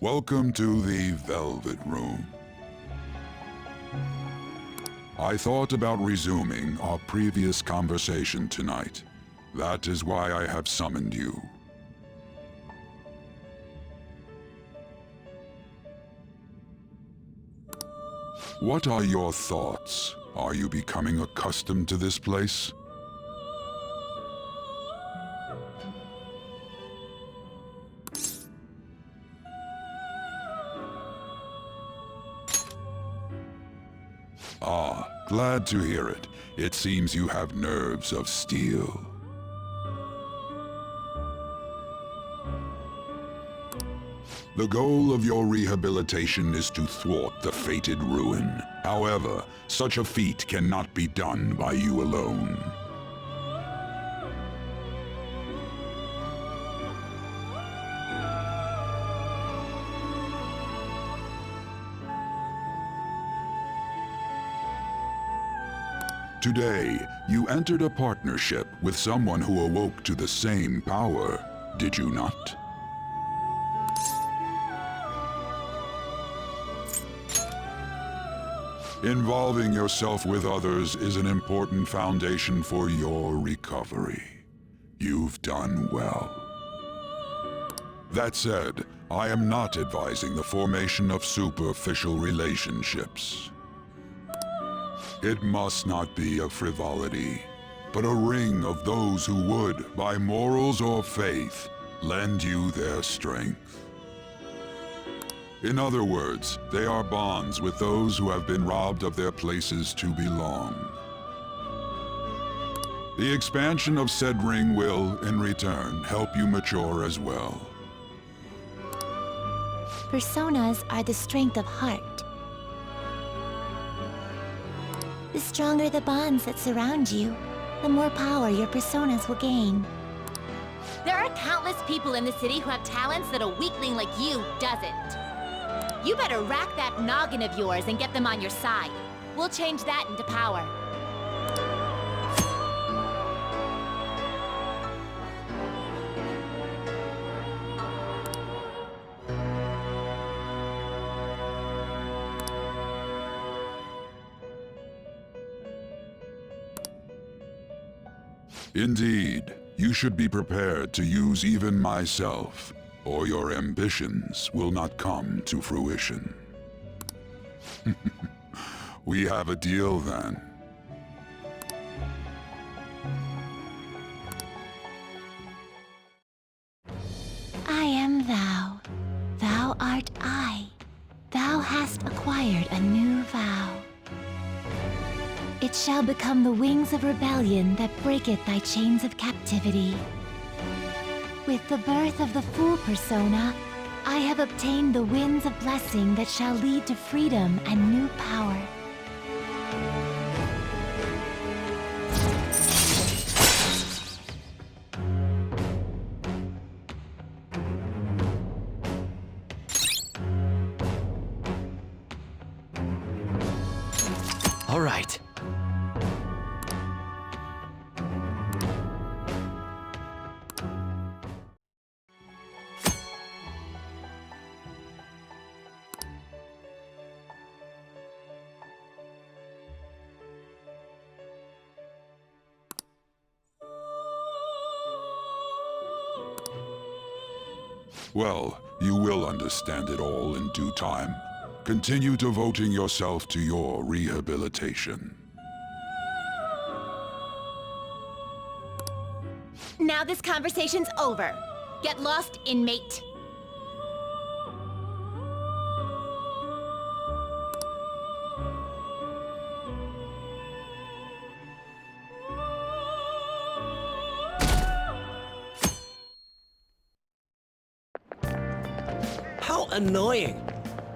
Welcome to the Velvet Room. I thought about resuming our previous conversation tonight. That is why I have summoned you. What are your thoughts? Are you becoming accustomed to this place? Ah, glad to hear it. It seems you have nerves of steel. The goal of your rehabilitation is to thwart the fated ruin. However, such a feat cannot be done by you alone. Today, you entered a partnership with someone who awoke to the same power, did you not? Involving yourself with others is an important foundation for your recovery. You've done well. That said, I am not advising the formation of superficial relationships. It must not be a frivolity, but a ring of those who would, by morals or faith, lend you their strength. In other words, they are bonds with those who have been robbed of their places to belong. The expansion of said ring will, in return, help you mature as well. Personas are the strength of heart. The stronger the bonds that surround you, the more power your personas will gain. There are countless people in the city who have talents that a weakling like you doesn't. You better rack that noggin of yours and get them on your side. We'll change that into power. Indeed, you should be prepared to use even myself, or your ambitions will not come to fruition. We have a deal then. I am thou. Thou art I. Thou hast acquired a new vow. It shall become the wings of rebellion that breaketh thy chains of captivity. With the birth of the Fool persona, I have obtained the winds of blessing that shall lead to freedom and new power. All right. Well, you will understand it all in due time. Continue devoting yourself to your rehabilitation. Now this conversation's over. Get lost, inmate. How annoying.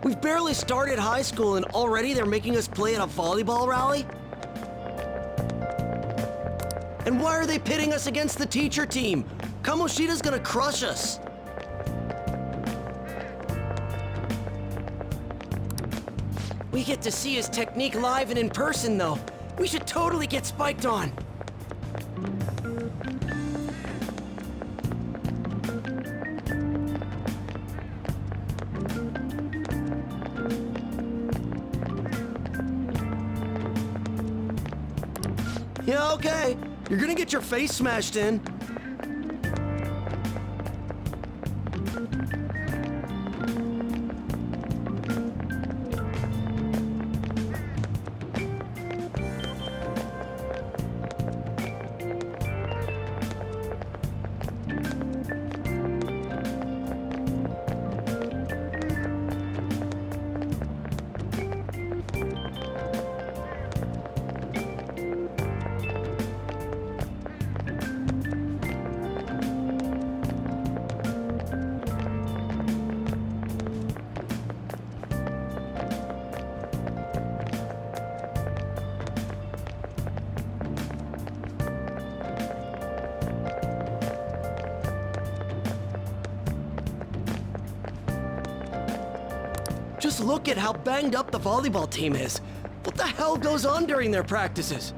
We've barely started high school and already they're making us play at a volleyball rally? And why are they pitting us against the teacher team? Kamoshida's gonna crush us. We get to see his technique live and in person, though. We should totally get spiked on. Yeah, okay. You're gonna get your face smashed in. Just look at how banged up the volleyball team is. What the hell goes on during their practices?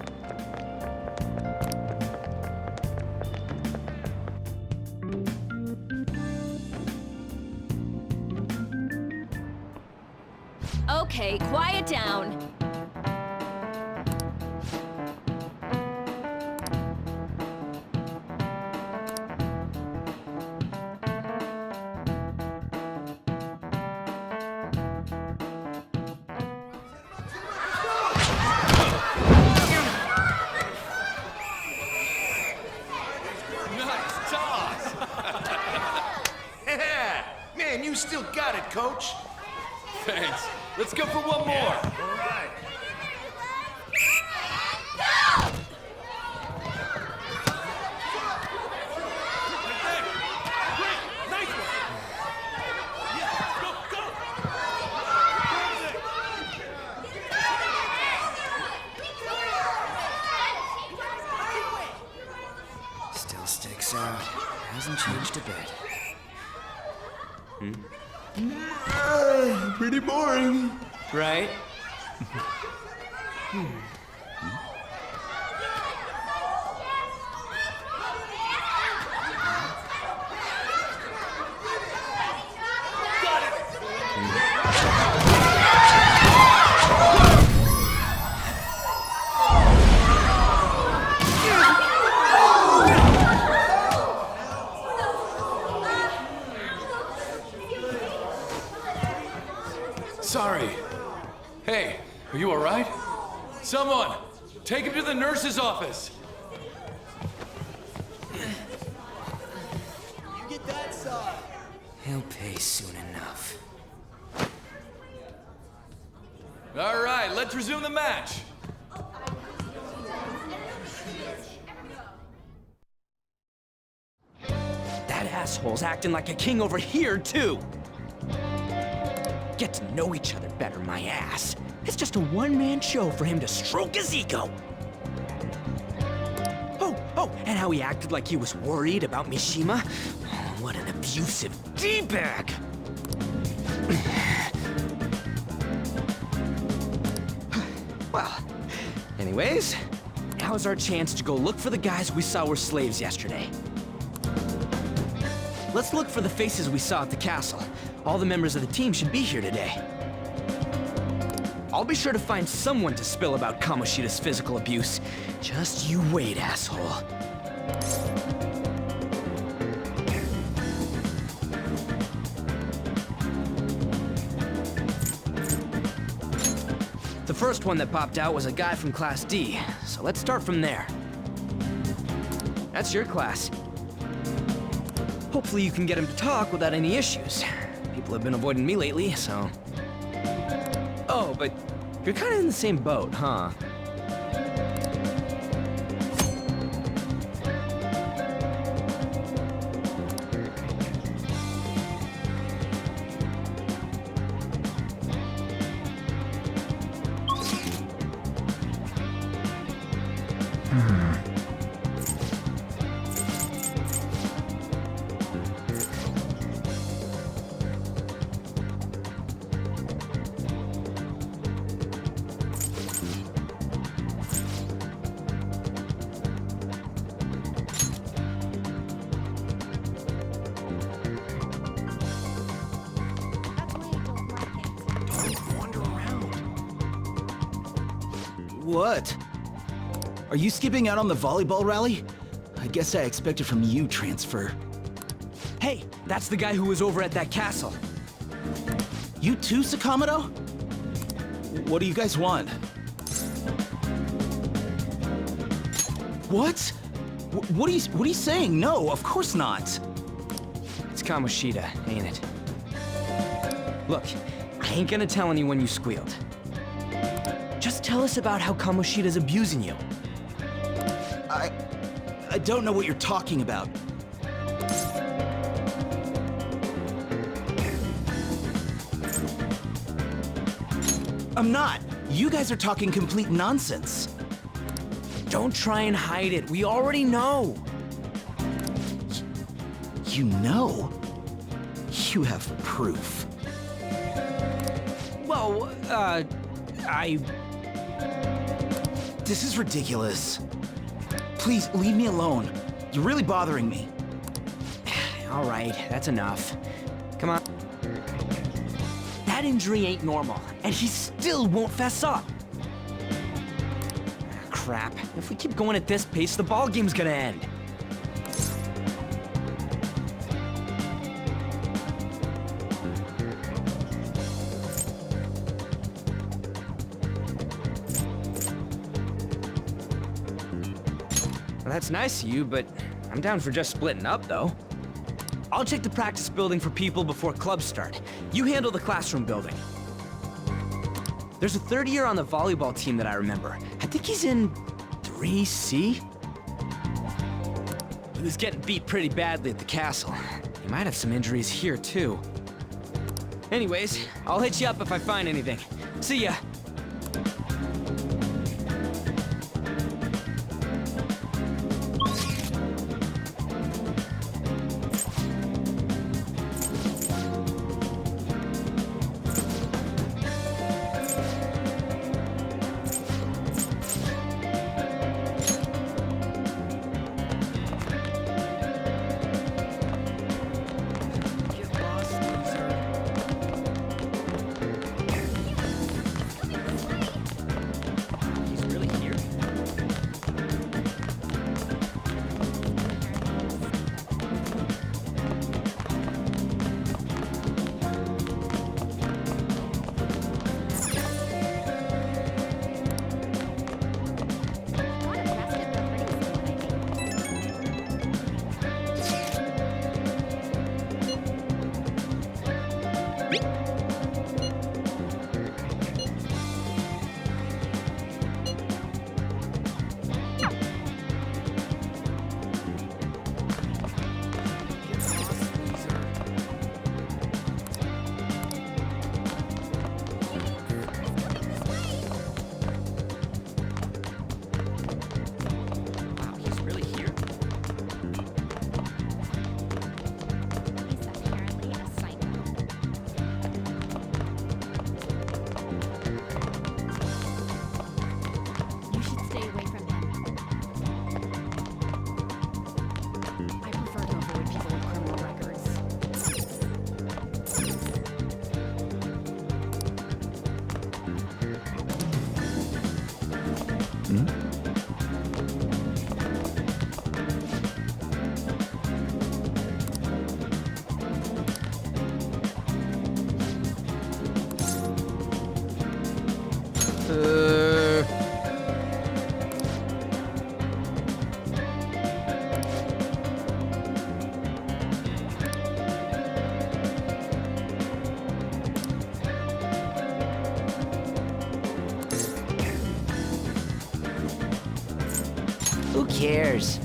Okay, quiet down. Man, you still got it, Coach. Thanks. Let's go for one more. All right. Still sticks out. Hasn't changed a bit. Pretty boring. Right? Sorry. Hey, are you all right? Someone, take him to the nurse's office. He'll pay soon enough. All right, let's resume the match. That asshole's acting like a king over here, too. Get to know each other better, my ass. It's just a one-man show for him to stroke his ego. Oh, and how he acted like he was worried about Mishima. Oh, what an abusive D-bag. Well, anyways, now's our chance to go look for the guys we saw were slaves yesterday. Let's look for the faces we saw at the castle. All the members of the team should be here today. I'll be sure to find someone to spill about Kamoshida's physical abuse. Just you wait, asshole. first one that popped out was a guy from Class D, so let's start from there. That's your class. Hopefully you can get him to talk without any issues. People have been avoiding me lately, so... Oh, but you're kind of in the same boat, huh? What? Are you skipping out on the volleyball rally? I guess I expected from you, Transfer. Hey, that's the guy who was over at that castle. You too, Sakamoto? What do you guys want? What? What are you saying? No, of course not. It's Kamoshida, ain't it? Look, I ain't gonna tell anyone you squealed. Just tell us about how Kamoshida's abusing you. I don't know what you're talking about. I'm not. You guys are talking complete nonsense. Don't try and hide it. We already know. You know? You have proof. Well, This is ridiculous. Please, leave me alone. You're really bothering me. All right, that's enough. Come on. That injury ain't normal, and he still won't fess up. Crap. If we keep going at this pace, the ball game's gonna end. Well, that's nice of you, but I'm down for just splitting up, though. I'll check the practice building for people before clubs start. You handle the classroom building. There's a third year on the volleyball team that I remember. I think he's in 3C? He was getting beat pretty badly at the castle. He might have some injuries here, too. Anyways, I'll hit you up if I find anything. See ya. Who cares?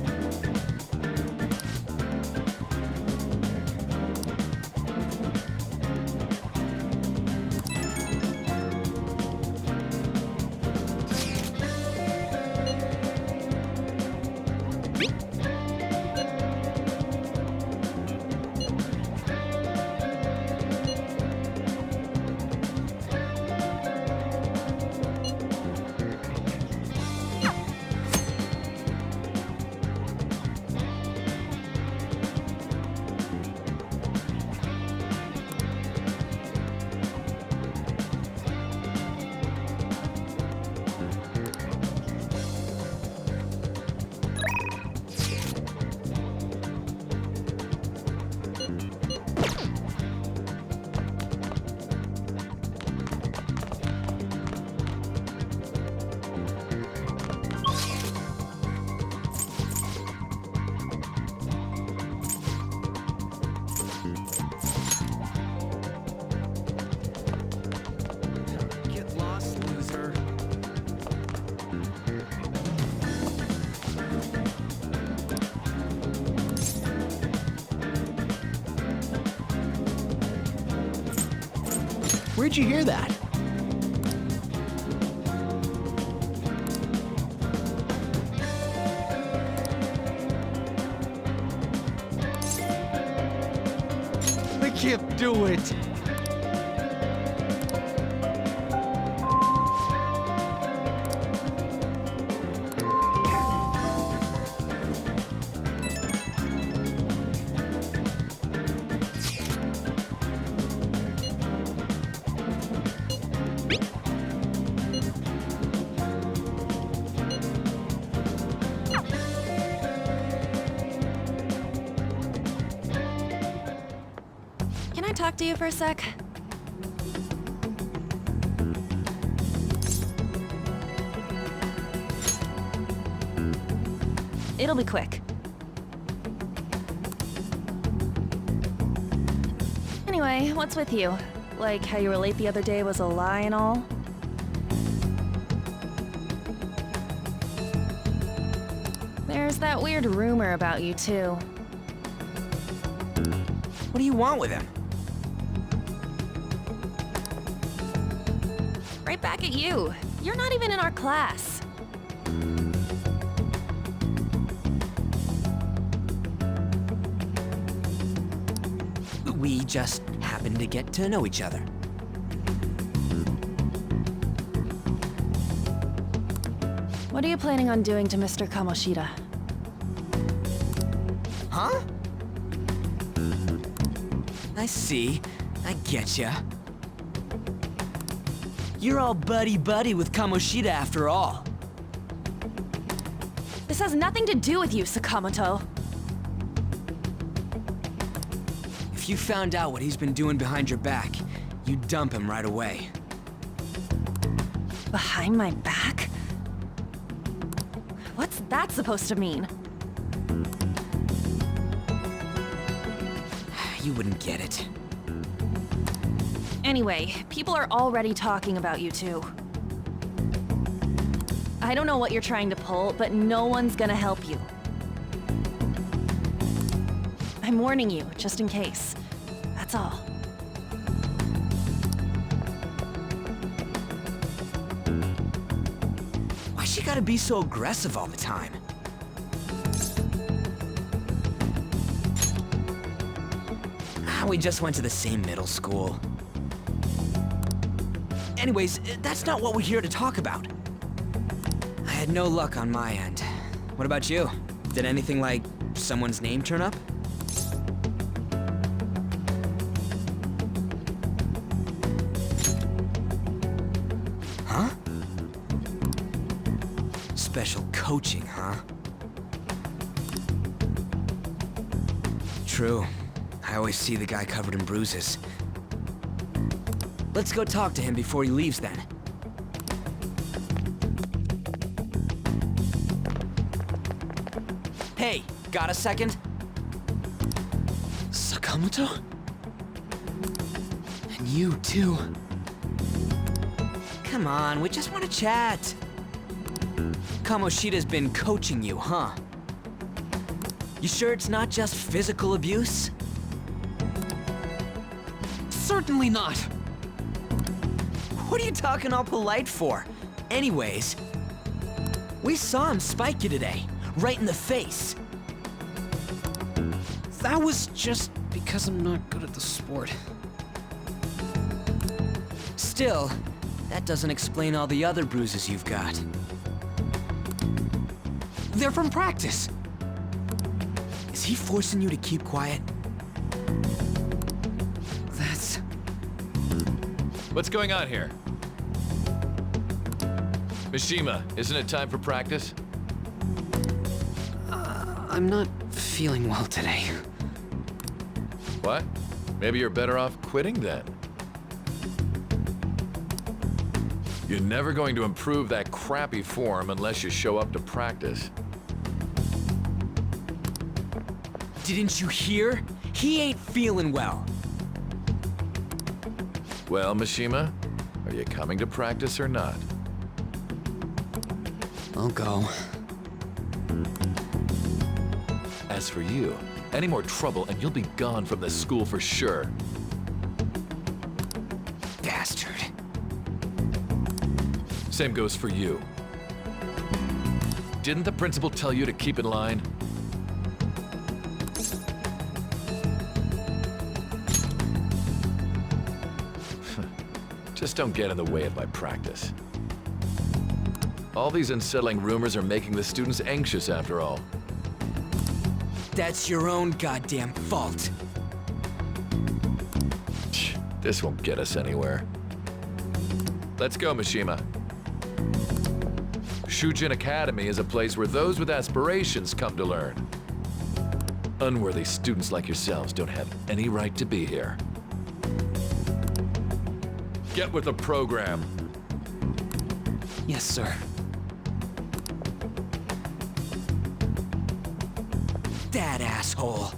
Get lost, loser. Where'd you hear that? I can't do it. Can I talk to you for a sec? It'll be quick. Anyway, what's with you? Like how you were late the other day was a lie and all? There's that weird rumor about you, too. What do you want with him? Right back at you. You're not even in our class. We just happened to get to know each other. What are you planning on doing to Mr. Kamoshida? Huh? I see. I getcha. You're all buddy-buddy with Kamoshida after all. This has nothing to do with you, Sakamoto. If you found out what he's been doing behind your back, you'd dump him right away. Behind my back? What's that supposed to mean? You wouldn't get it. Anyway, people are already talking about you two. I don't know what you're trying to pull, but no one's gonna help you. I'm warning you, just in case. That's all. Why she gotta be so aggressive all the time? We just went to the same middle school. Anyways, that's not what we're here to talk about. I had no luck on my end. What about you? Did anything like someone's name turn up? Huh? Special coaching, huh? True. I always see the guy covered in bruises. Let's go talk to him before he leaves then. Hey, got a second? Sakamoto? And you too. Come on, we just want to chat. Kamoshida's been coaching you, huh? You sure it's not just physical abuse? Certainly not. What are you talking all polite for? Anyways, we saw him spike you today, right in the face. That was just because I'm not good at the sport. Still, that doesn't explain all the other bruises you've got. They're from practice. Is he forcing you to keep quiet? That's... What's going on here? Mishima, isn't it time for practice? I'm not feeling well today. What? Maybe you're better off quitting then. You're never going to improve that crappy form unless you show up to practice. Didn't you hear? He ain't feeling well. Well, Mishima, are you coming to practice or not? I'll go. As for you, any more trouble and you'll be gone from this school for sure. Bastard. Same goes for you. Didn't the principal tell you to keep in line? Just don't get in the way of my practice. All these unsettling rumors are making the students anxious after all. That's your own goddamn fault. This won't get us anywhere. Let's go, Mishima. Shujin Academy is a place where those with aspirations come to learn. Unworthy students like yourselves don't have any right to be here. Get with the program. Yes, sir. That asshole.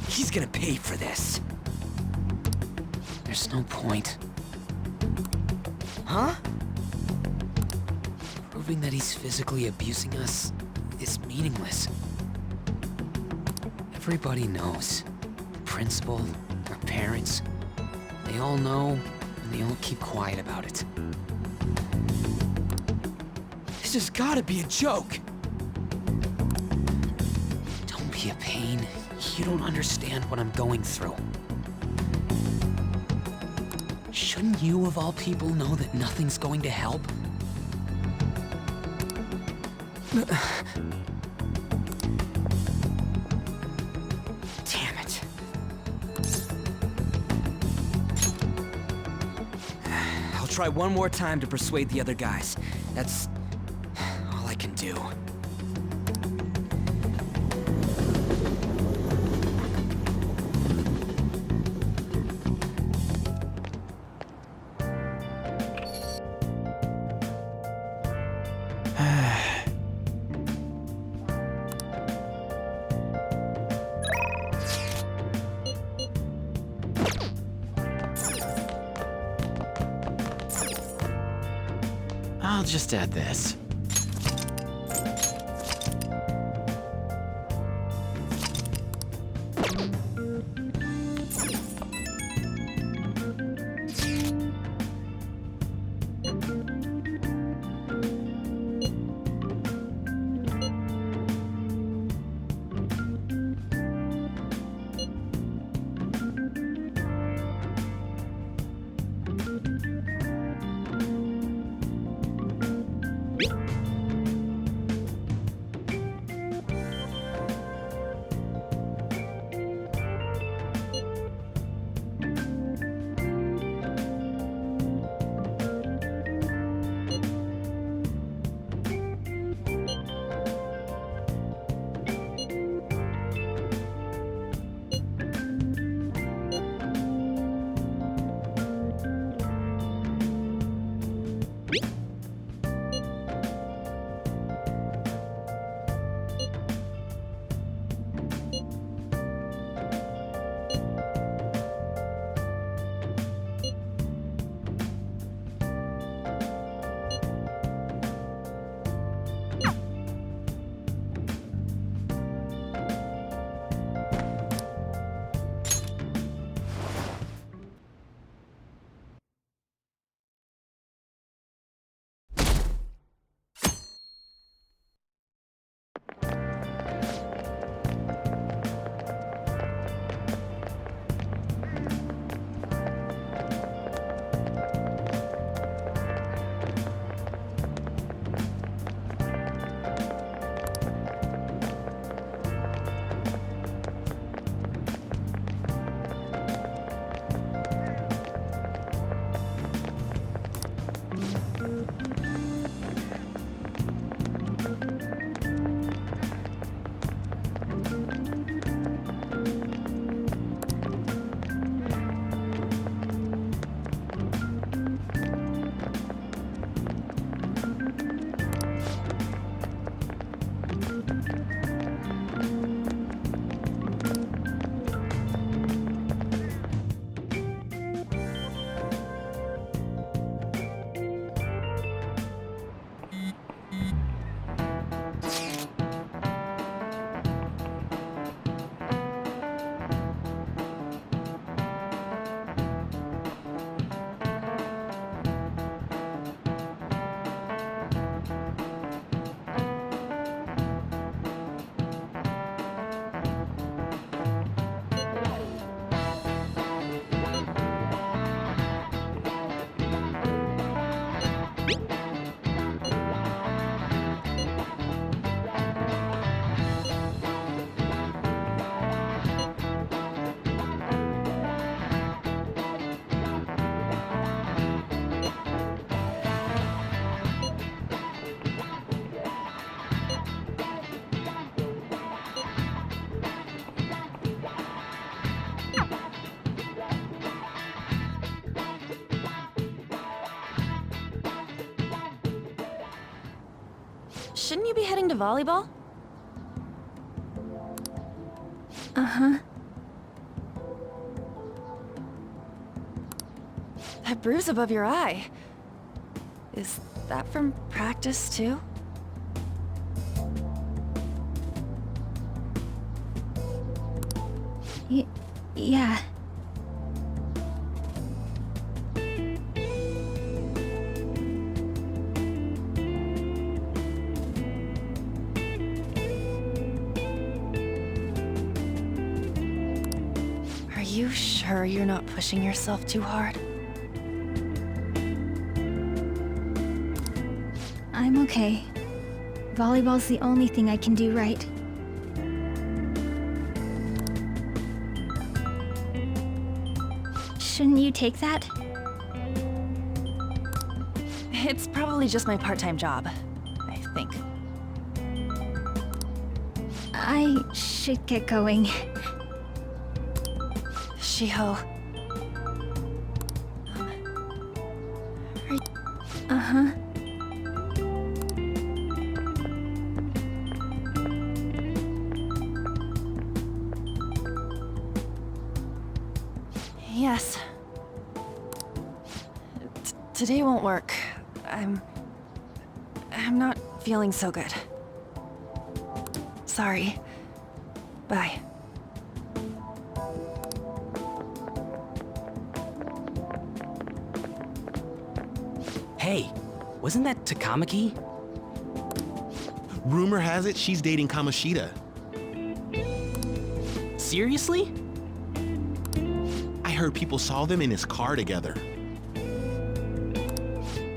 He's gonna pay for this. There's no point. Huh? Proving that he's physically abusing us is meaningless. Everybody knows. The principal, our parents, they all know, and they all keep quiet about it. This has gotta be a joke. Don't be a pain. You don't understand what I'm going through. Shouldn't you, of all people, know that nothing's going to help? Damn it. I'll try one more time to persuade the other guys. That's all I can do. I'll just add this. Shouldn't you be heading to volleyball? Uh-huh. That bruise above your eye. Is that from practice, too? Yeah. Are you sure you're not pushing yourself too hard? I'm okay. Volleyball's the only thing I can do right. Shouldn't you take that? It's probably just my part-time job, I think. I should get going. Shiho. Uh-huh. Yes. Today won't work. I'm not feeling so good. Sorry. Bye. Hey, wasn't that Takamaki? Rumor has it she's dating Kamoshida. Seriously? I heard people saw them in his car together.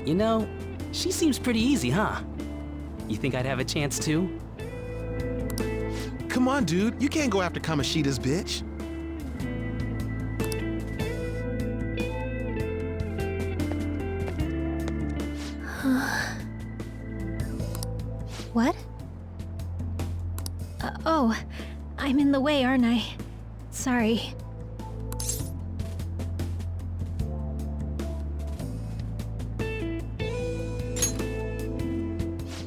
You know, she seems pretty easy, huh? You think I'd have a chance too? Come on, dude. You can't go after Kamoshida's bitch. What? Oh, I'm in the way, aren't I? Sorry.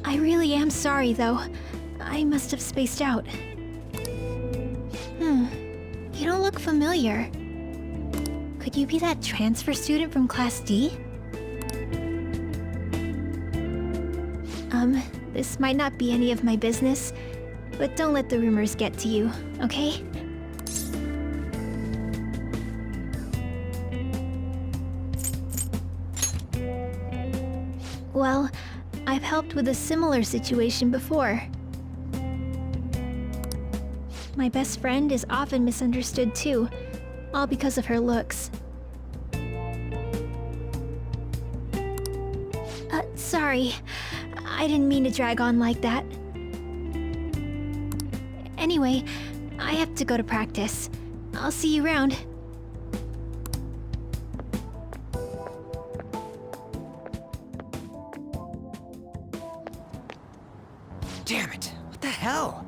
I really am sorry, though. I must have spaced out. You don't look familiar. Could you be that transfer student from Class D? This might not be any of my business, but don't let the rumors get to you, okay? Well, I've helped with a similar situation before. My best friend is often misunderstood too, all because of her looks. Sorry. I didn't mean to drag on like that. Anyway, I have to go to practice. I'll see you around. Damn it, what the hell?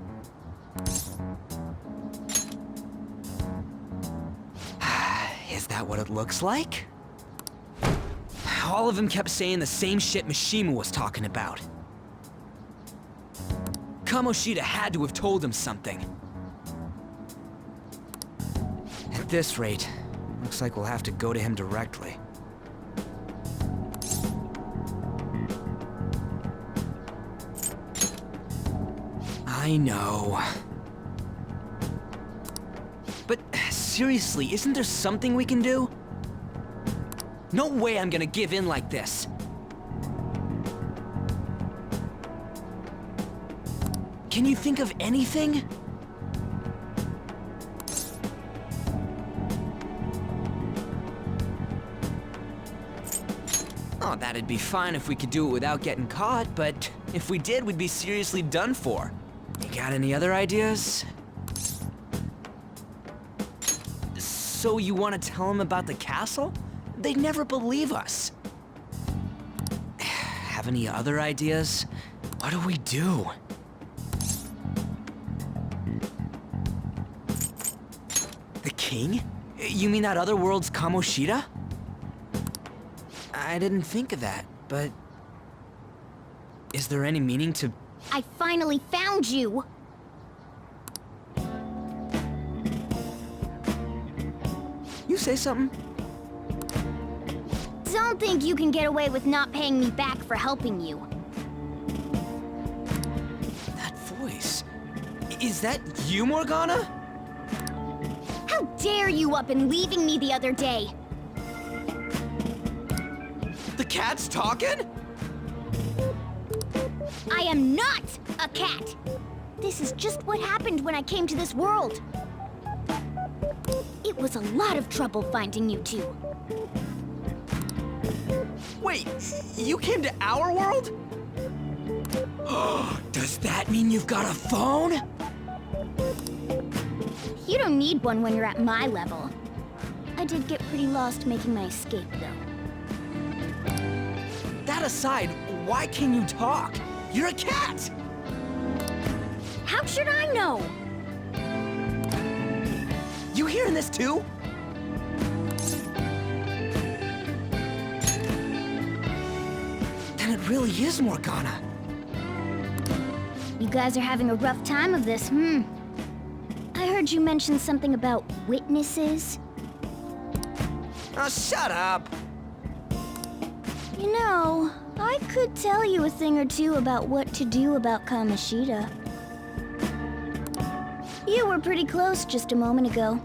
Is that what it looks like? All of them kept saying the same shit Mishima was talking about. Kamoshida had to have told him something. At this rate, looks like we'll have to go to him directly. I know. But seriously, isn't there something we can do? No way I'm gonna give in like this. Can you think of anything? Oh, that'd be fine if we could do it without getting caught, but if we did, we'd be seriously done for. You got any other ideas? So you want to tell them about the castle? They'd never believe us. Have any other ideas? What do we do? The king? You mean that other world's Kamoshida? I didn't think of that, but... is there any meaning to... I finally found you! You say something? Don't think you can get away with not paying me back for helping you. That voice... is that you, Morgana? How dare you up and leaving me the other day? The cat's talking? I am not a cat! This is just what happened when I came to this world. It was a lot of trouble finding you two. Wait, you came to our world? Does that mean you've got a phone? You don't need one when you're at my level. I did get pretty lost making my escape, though. That aside, why can you talk? You're a cat! How should I know? You hearing this too? Then it really is Morgana. You guys are having a rough time of this, I heard you mention something about witnesses. Oh, shut up! You know, I could tell you a thing or two about what to do about Kamoshida. You were pretty close just a moment ago.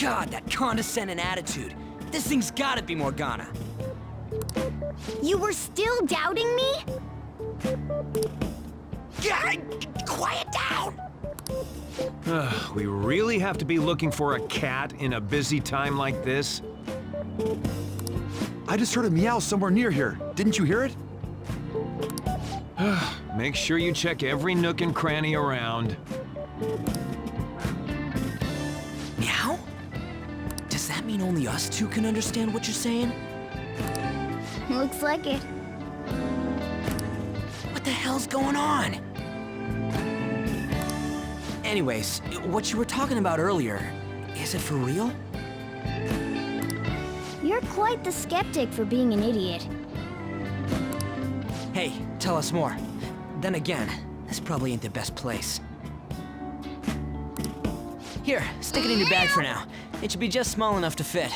God, that condescending attitude. This thing's gotta be Morgana. You were still doubting me? Quiet down! We really have to be looking for a cat in a busy time like this? I just heard a meow somewhere near here. Didn't you hear it? Make sure you check every nook and cranny around. Meow? Does that mean only us two can understand what you're saying? Looks like it. What the hell's going on? Anyways, what you were talking about earlier, is it for real? You're quite the skeptic for being an idiot. Hey, tell us more. Then again, this probably ain't the best place. Here, stick it in your bag for now. It should be just small enough to fit.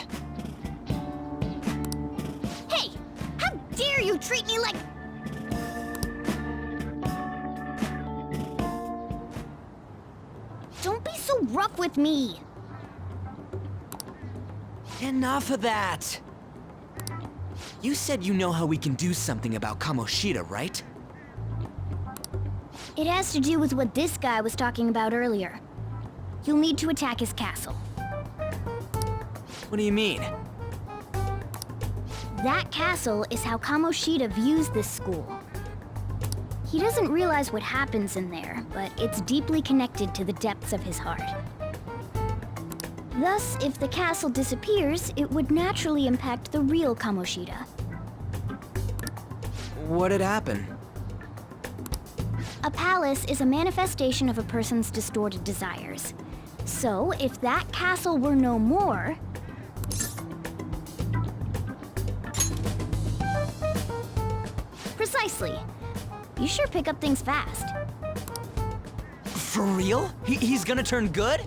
Hey! How dare you treat me like... Don't be so rough with me! Enough of that! You said you know how we can do something about Kamoshida, right? It has to do with what this guy was talking about earlier. You'll need to attack his castle. What do you mean? That castle is how Kamoshida views this school. He doesn't realize what happens in there, but it's deeply connected to the depths of his heart. Thus, if the castle disappears, it would naturally impact the real Kamoshida. What'd happen? A palace is a manifestation of a person's distorted desires. So, if that castle were no more... Precisely. You sure pick up things fast. For real? He's gonna turn good?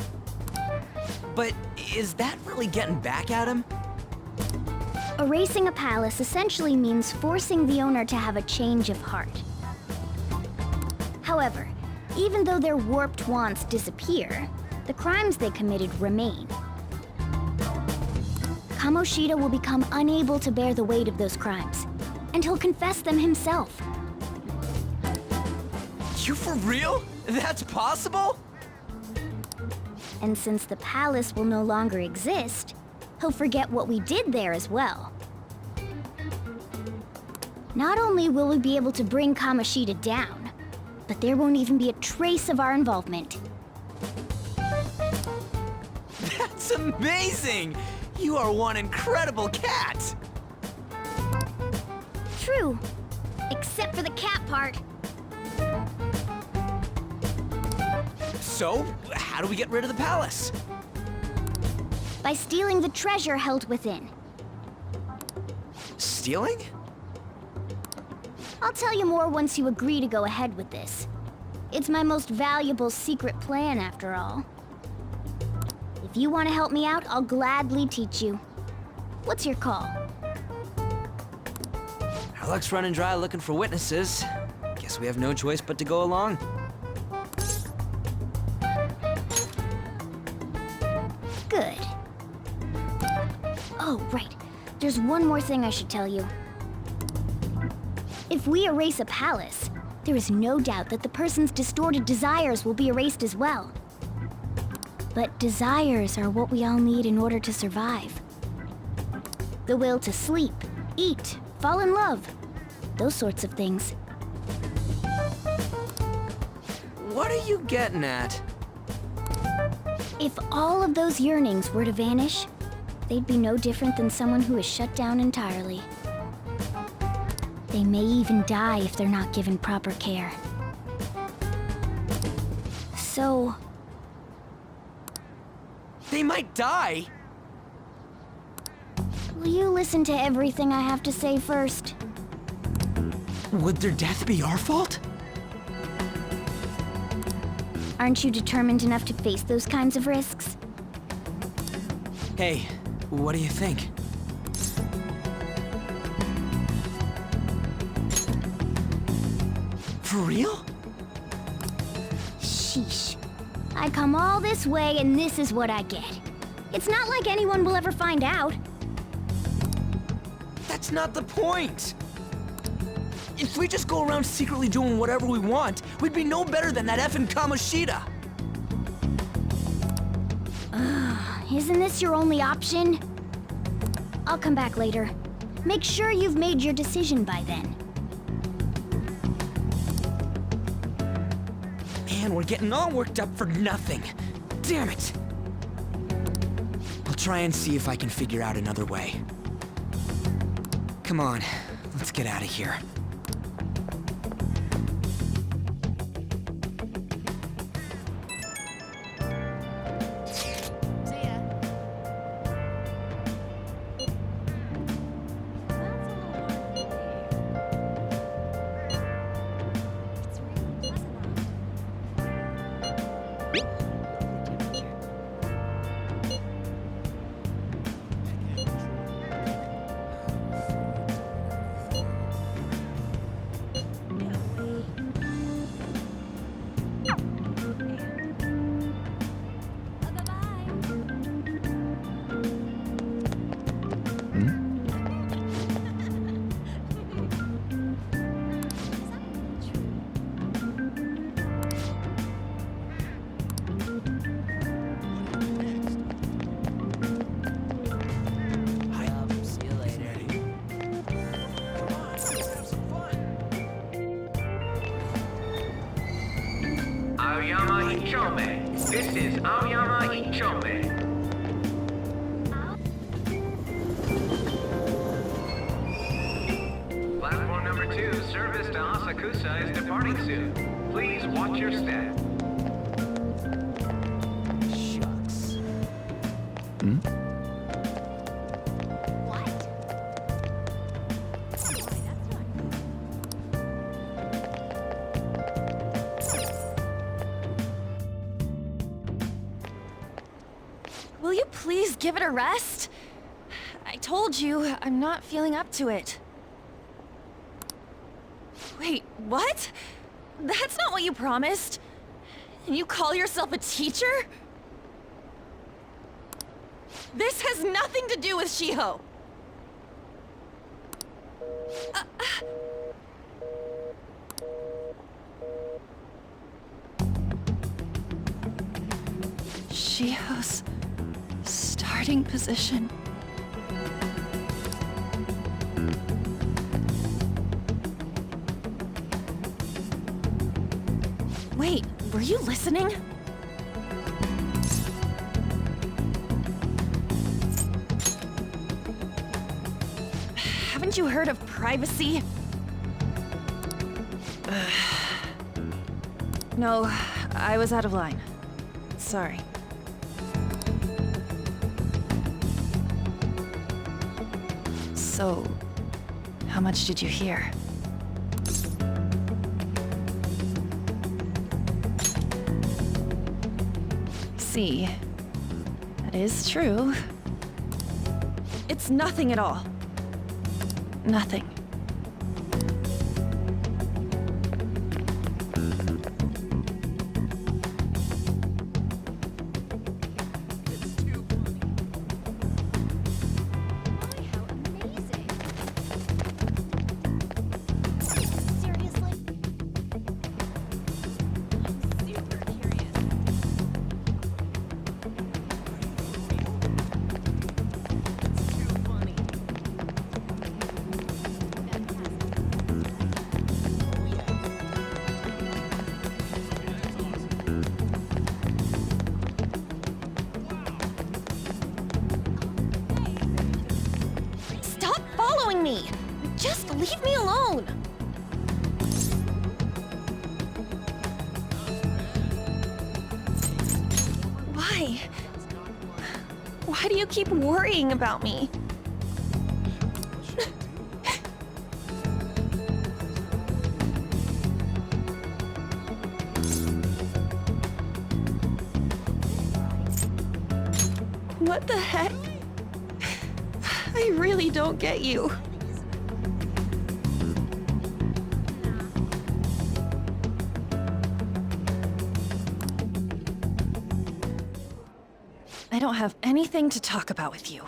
But is that really getting back at him? Erasing a palace essentially means forcing the owner to have a change of heart. However, even though their warped wants disappear, the crimes they committed remain. Kamoshida will become unable to bear the weight of those crimes, and he'll confess them himself. You for real? That's possible? And since the palace will no longer exist, he'll forget what we did there as well. Not only will we be able to bring Kamoshida down, but there won't even be a trace of our involvement. That's amazing! You are one incredible cat! True. Except for the cat part. So, how do we get rid of the palace? By stealing the treasure held within. Stealing? I'll tell you more once you agree to go ahead with this. It's my most valuable secret plan, after all. If you want to help me out, I'll gladly teach you. What's your call? Our luck's running dry looking for witnesses. Guess we have no choice but to go along. Good. Oh, right. There's one more thing I should tell you. If we erase a palace, there is no doubt that the person's distorted desires will be erased as well. But desires are what we all need in order to survive. The will to sleep, eat, fall in love, those sorts of things. What are you getting at? If all of those yearnings were to vanish, they'd be no different than someone who is shut down entirely. They may even die if they're not given proper care. So... They might die? will you listen to everything I have to say first? Would their death be our fault? Aren't you determined enough to face those kinds of risks? Hey, what do you think? For real? Sheesh. I come all this way and this is what I get. It's not like anyone will ever find out. That's not the point! If we just go around secretly doing whatever we want, we'd be no better than that effing Kamoshida! Isn't this your only option? I'll come back later. Make sure you've made your decision by then. Man, we're getting all worked up for nothing. Damn it! I'll try and see if I can figure out another way. Come on, let's get out of here. Aoyama Ichome. This is Aoyama Ichome. Platform number 2, service to Asakusa is departing soon. Please watch your step. Shucks. Will you please give it a rest? I told you, I'm not feeling up to it. Wait, what? That's not what you promised. And you call yourself a teacher? This has nothing to do with Shiho. Shiho's starting position. Wait, were you listening? Haven't you heard of privacy? No, I was out of line. Sorry. So, how much did you hear? See, that is true. It's nothing at all. Nothing. Me. Just leave me alone. Why? Why do you keep worrying about me? What the heck? I really don't get you. I don't have anything to talk about with you.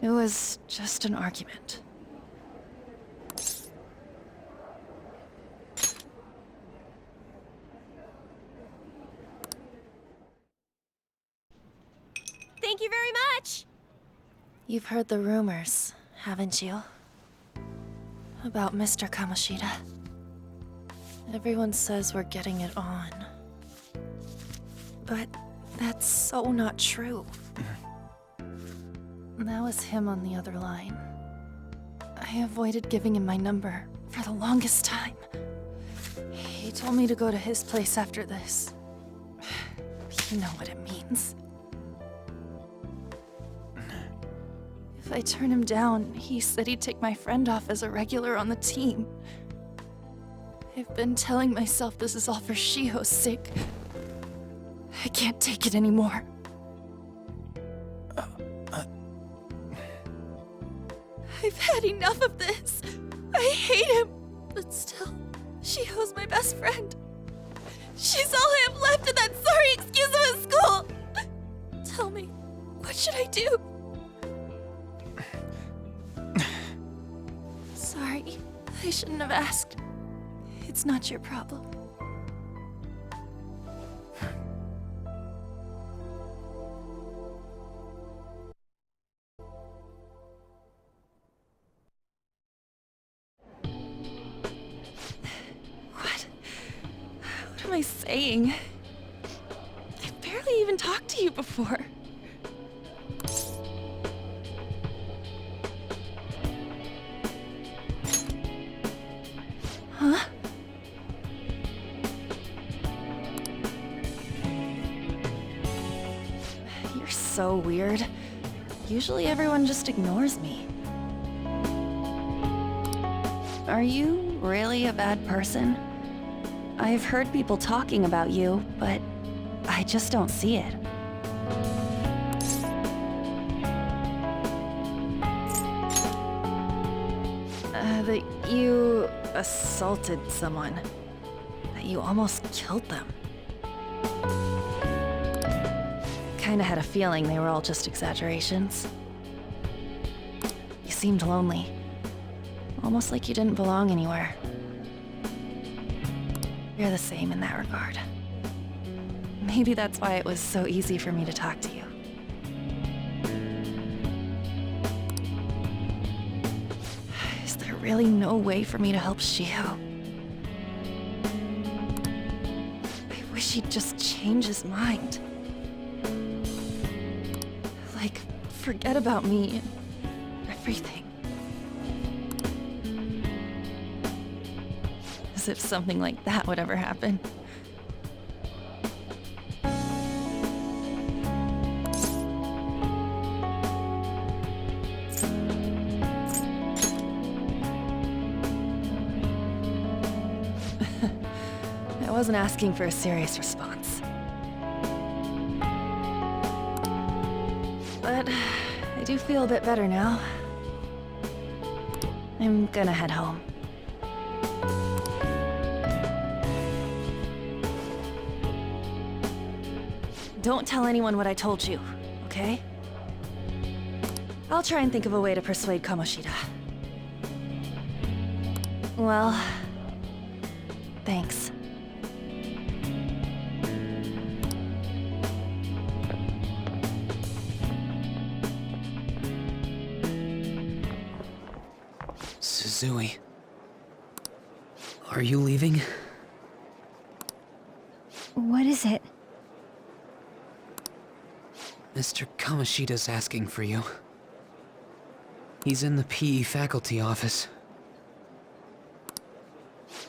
It was just an argument. Thank you very much! You've heard the rumors, haven't you? About Mr. Kamoshida. Everyone says we're getting it on. But that's so not true. That was him on the other line. I avoided giving him my number for the longest time. He told me to go to his place after this. You know what it means. If I turn him down, he said he'd take my friend off as a regular on the team. I've been telling myself this is all for Shiho's sake. I can't take it anymore. I've had enough of this. I hate him. But still, Shiho's my best friend. She's all I have left in that sorry excuse of a school. Tell me, what should I do? Sorry, I shouldn't have asked. It's not your problem. What am I saying? I've barely even talked to you before. so weird. Usually everyone just ignores me. Are you really a bad person? I've heard people talking about you, but I just don't see it. That you assaulted someone. That you almost killed them. Kinda had a feeling they were all just exaggerations. You seemed lonely. Almost like you didn't belong anywhere. You're the same in that regard. Maybe that's why it was so easy for me to talk to you. Is there really no way for me to help Shiho? I wish he'd just change his mind. Like, forget about me and everything. As if something like that would ever happen. I wasn't asking for a serious response. But I do feel a bit better now. I'm gonna head home. Don't tell anyone what I told you, okay? I'll try and think of a way to persuade Kamoshida. Well, thanks. Suzui. Are you leaving? What is it? Mr. Kamoshida's asking for you. He's in the PE faculty office.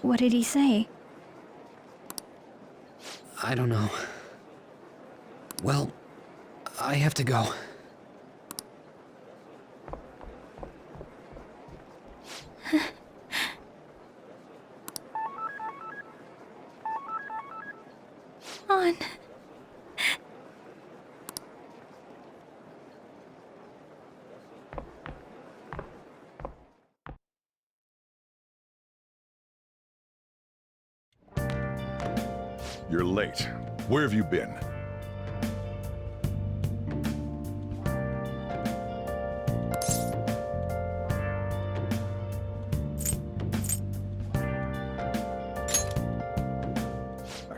What did he say? I don't know. Well, I have to go. On. You're late. Where have you been?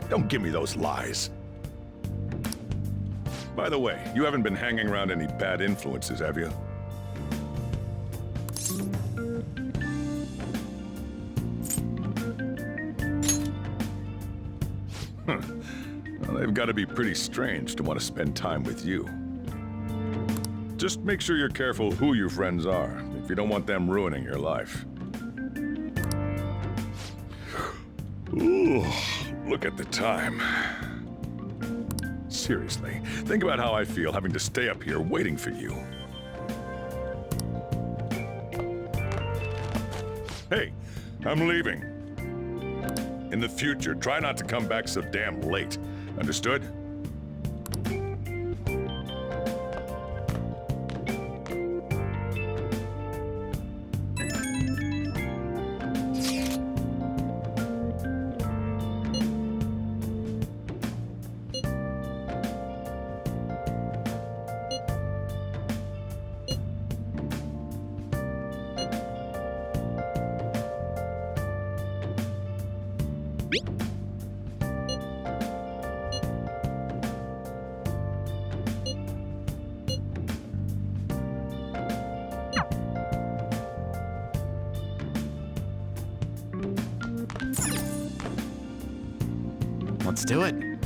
Don't give me those lies. By the way, you haven't been hanging around any bad influences, have you? Well, they've got to be pretty strange to want to spend time with you. Just make sure you're careful who your friends are, if you don't want them ruining your life. Ooh, look at the time. Seriously, think about how I feel having to stay up here waiting for you. Hey, I'm leaving. In the future, try not to come back so damn late. Understood? Let's do it.